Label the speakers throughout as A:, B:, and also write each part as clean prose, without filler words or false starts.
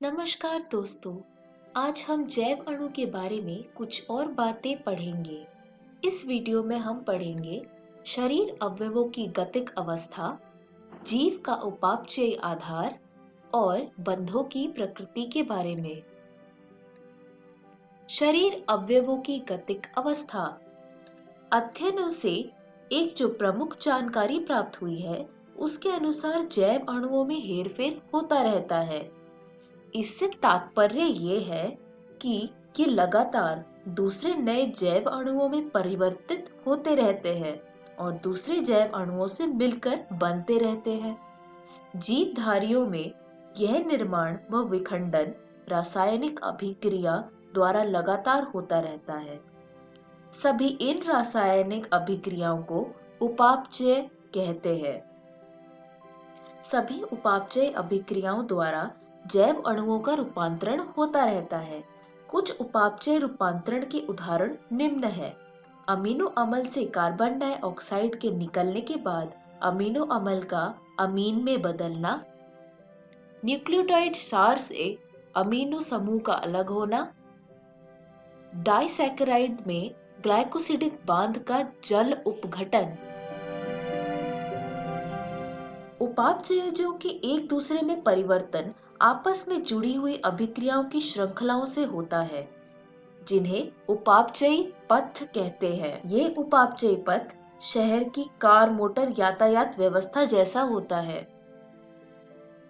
A: नमस्कार दोस्तों। आज हम जैव अणु के बारे में कुछ और बातें पढ़ेंगे। इस वीडियो में हम पढ़ेंगे शरीर अवयवों की गतिक अवस्था, जीव का उपापचय आधार और बंधों की प्रकृति के बारे में। शरीर अवयवों की गतिक अवस्था। अध्ययनों से एक जो प्रमुख जानकारी प्राप्त हुई है, उसके अनुसार जैव अणुओं में हेरफेर होता रहता है। इससे तात्पर्य ये है कि ये लगातार दूसरे नए जैव अणुओं में परिवर्तित होते रहते हैं और दूसरे जैव अणुओं से मिलकर बनते रहते हैं। जीवधारियों में यह निर्माण व विखंडन रासायनिक अभिक्रिया द्वारा लगातार होता रहता है। सभी इन रासायनिक अभिक्रियाओं को उपापचय कहते हैं। सभी उपापचय अभिक्रियाओं द्वारा जैव अणुओं का रूपांतरण होता रहता है। कुछ उपापचय रूपांतरण के उदाहरण निम्न है। अमीनो अम्ल से कार्बन डाइऑक्साइड के निकलने के बाद अमीनो अम्ल का अमीन में बदलना, न्यूक्लियोटाइड सार से अमीनो समूह का अलग होना, डाइसैकेराइड में ग्लाइकोसिडिक बांध का जल उपघटन। उपापचयजों के एक दूसरे में परिवर्तन आपस में जुड़ी हुई अभिक्रियाओं की श्रृंखलाओं से होता है, जिन्हें उपापचयी पथ कहते हैं। ये उपापचयी पथ शहर की कार मोटर यातायात व्यवस्था जैसा होता है।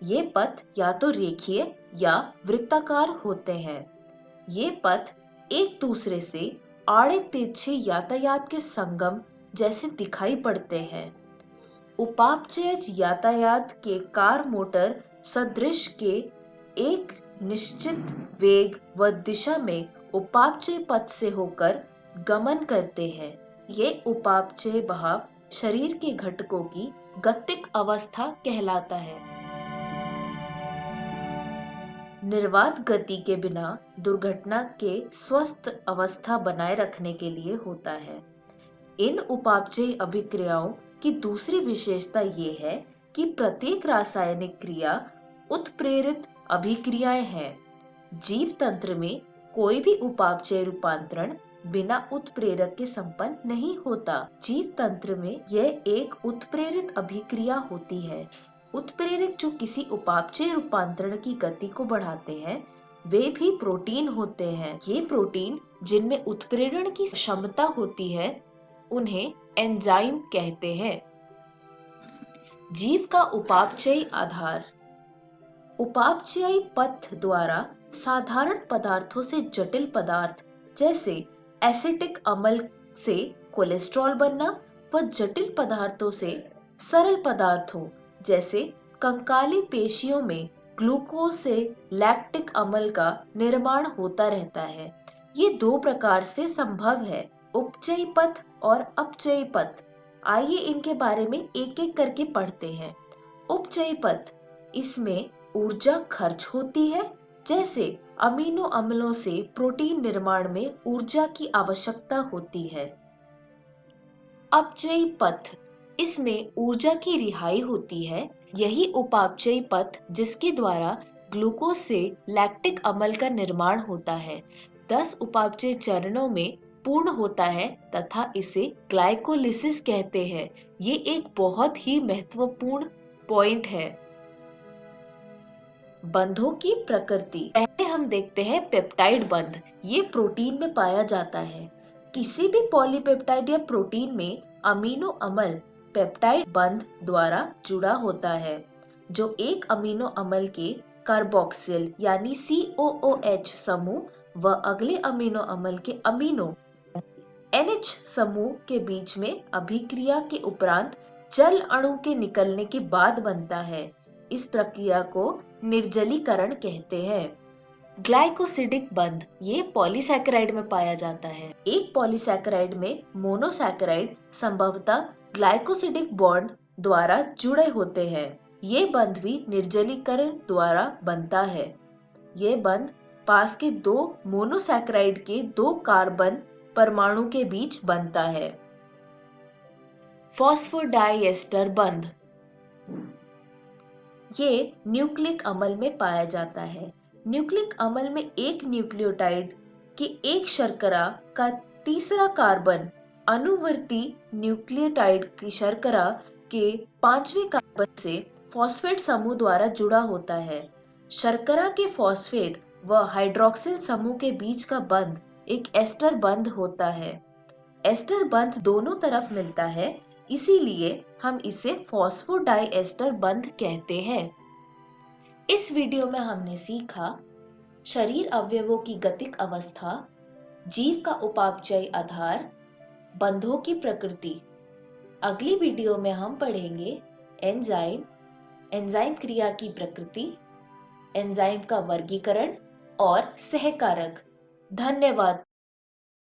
A: ये पथ या तो रेखीय या वृत्ताकार होते हैं। ये पथ एक दूसरे से आड़े तिरछे यातायात के संगम जैसे दिखाई पड़ते हैं। उपापचयज यातायात के कार मोटर सदृश के एक निश्चित वेग व दिशा में उपापचय पथ से होकर गमन करते हैं। ये उपापचय बहाव शरीर के घटकों की गतिक अवस्था कहलाता है। निर्वात गति के बिना दुर्घटना के स्वस्थ अवस्था बनाए रखने के लिए होता है। इन उपापचय अभिक्रियाओं की दूसरी विशेषता ये है कि प्रत्येक रासायनिक क्रिया उत्प्रेरित अभिक्रियाएं हैं। जीव तंत्र में कोई भी उपापचय रूपांतरण बिना उत्प्रेरक के संपन्न नहीं होता। जीव तंत्र में यह एक उत्प्रेरित अभिक्रिया होती है। उत्प्रेरक जो किसी उपापचय रूपांतरण की गति को बढ़ाते हैं, वे भी प्रोटीन होते हैं। ये प्रोटीन जिनमें उत्प्रेरण की क्षमता होती है, उन्हें एंजाइम कहते हैं। जीव का उपापचयी आधार। उपापचयी पथ द्वारा साधारण पदार्थों से जटिल पदार्थ जैसे एसिटिक अम्ल से कोलेस्ट्रॉल बनना व जटिल पदार्थों से सरल पदार्थों जैसे कंकाली पेशियों में ग्लूकोज से लैक्टिक अम्ल का निर्माण होता रहता है। ये दो प्रकार से संभव है, उपचयी पथ और अपचयी पथ। आइए इनके बारे में एक एक करके पढ़ते हैं। उपचयी पथ, इसमें ऊर्जा खर्च होती है, जैसे अमीनो अम्लों से प्रोटीन निर्माण में ऊर्जा की आवश्यकता होती है। अपचयी पथ, इसमें ऊर्जा की रिहाई होती है। यही उपापचयी पथ जिसके द्वारा ग्लूकोज से लैक्टिक अम्ल का निर्माण होता है 10 उपापचय चरणों में पूर्ण होता है तथा इसे ग्लाइकोलिसिस कहते हैं। ये एक बहुत ही महत्वपूर्ण पॉइंट है। बंधों की प्रकृति। पहले हम देखते हैं पेप्टाइड बंध। ये प्रोटीन में पाया जाता है। किसी भी पॉलीपेप्टाइड या प्रोटीन में अमीनो अम्ल पेप्टाइड बंध द्वारा जुड़ा होता है, जो एक अमीनो अम्ल के कार्बोक्सिल यानी COOH समूह व अगले अमीनो अम्ल के अमीनो NH समूह के बीच में अभिक्रिया के उपरांत जल अणु के निकलने के बाद बनता है। इस प्रक्रिया को निर्जलीकरण कहते हैं। ग्लाइकोसिडिक बंध, ये पॉलीसैकेराइड में पाया जाता है। एक पॉलीसैकेराइड में मोनोसैकेराइड संभवतः ग्लाइकोसिडिक बॉन्ड द्वारा जुड़े होते हैं। ये बंध भी निर्जलीकरण द्वारा बनता है। ये बंध पास के दो मोनोसैकेराइड के दो कार्बन परमाणु के बीच बनता है। फॉस्फोडाइएस्टर बंध, ये न्यूक्लिक अम्ल में पाया जाता है। न्यूक्लिक अम्ल में एक न्यूक्लियोटाइड के एक शर्करा का तीसरा कार्बन अनुवर्ती न्यूक्लियोटाइड की शर्करा के पांचवें कार्बन से फॉस्फेट समूह द्वारा जुड़ा होता है। शर्करा के फॉस्फेट व हाइड्रॉक्सिल समूह के बीच का बंध एक एस्टर बंध होता है। एस्टर बंध दोनों तरफ मिलता है, इसीलिए हम इसे फॉस्फोडाइएस्टर बंध कहते हैं। इस वीडियो में हमने सीखा शरीर अवयवों की गतिक अवस्था, जीव का उपापचय आधार, बंधों की प्रकृति। अगली वीडियो में हम पढ़ेंगे एंजाइम, एंजाइम क्रिया की प्रकृति, एंजाइम का वर्गीकरण और सहकारक। धन्यवाद।